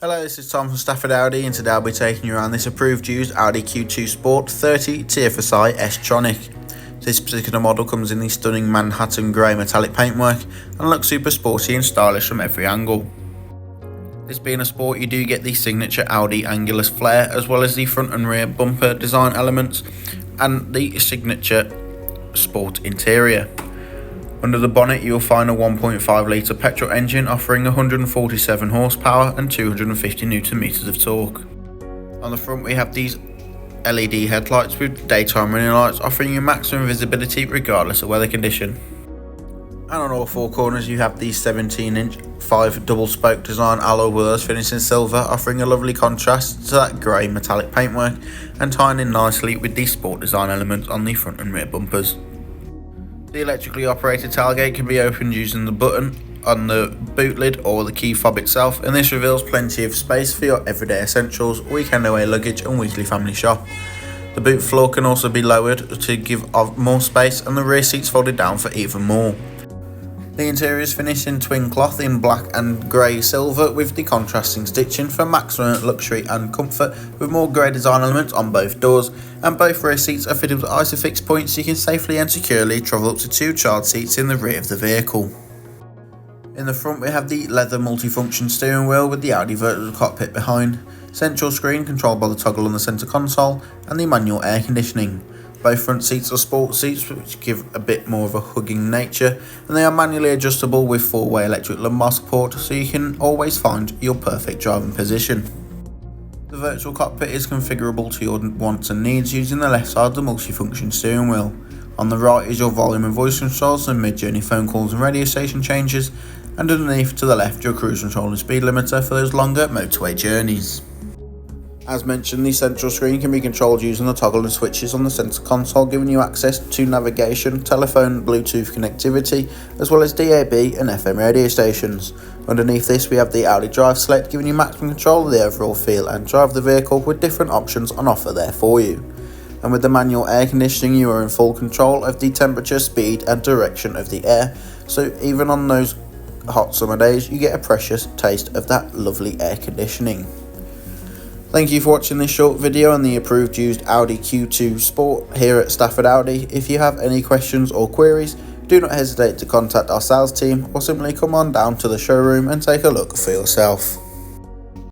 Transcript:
Hello, this is Tom from Stafford Audi, and today I'll be taking you around this approved used Audi Q2 Sport 30 TFSI S Tronic. This particular model comes in the stunning Manhattan grey metallic paintwork and looks super sporty and stylish from every angle. This being a sport, you do get the signature Audi angulus flare, as well as the front and rear bumper design elements and the signature sport interior. Under the bonnet you will find a 1.5 litre petrol engine offering 147 horsepower and 250 Nm of torque. On the front we have these LED headlights with daytime running lights offering you maximum visibility regardless of weather condition. And on all four corners you have these 17-inch 5 double spoke design alloy wheels finished in silver, offering a lovely contrast to that grey metallic paintwork and tying in nicely with the sport design elements on the front and rear bumpers. The electrically operated tailgate can be opened using the button on the boot lid or the key fob itself, and this reveals plenty of space for your everyday essentials, weekend away luggage and weekly family shop. The boot floor can also be lowered to give off more space, and the rear seats folded down for even more. The interior is finished in twin cloth in black and grey silver with the contrasting stitching for maximum luxury and comfort, with more grey design elements on both doors, and both rear seats are fitted with Isofix points so you can safely and securely travel up to 2 child seats in the rear of the vehicle. In the front we have the leather multifunction steering wheel with the Audi virtual cockpit behind, central screen controlled by the toggle on the centre console, and the manual air conditioning. Both front seats are sport seats which give a bit more of a hugging nature, and they are manually adjustable with 4-way electric lumbar support so you can always find your perfect driving position. The virtual cockpit is configurable to your wants and needs using the left side of the multifunction steering wheel. On the right is your volume and voice controls and mid-journey phone calls and radio station changes, and underneath to the left your cruise control and speed limiter for those longer motorway journeys. As mentioned, the central screen can be controlled using the toggle and switches on the centre console, giving you access to navigation, telephone, Bluetooth connectivity, as well as DAB and FM radio stations. Underneath this we have the Audi Drive Select, giving you maximum control of the overall feel and drive of the vehicle with different options on offer there for you. And with the manual air conditioning you are in full control of the temperature, speed and direction of the air, so even on those hot summer days you get a precious taste of that lovely air conditioning. Thank you for watching this short video on the approved used Audi Q2 Sport here at Stafford Audi. If you have any questions or queries, do not hesitate to contact our sales team or simply come on down to the showroom and take a look for yourself.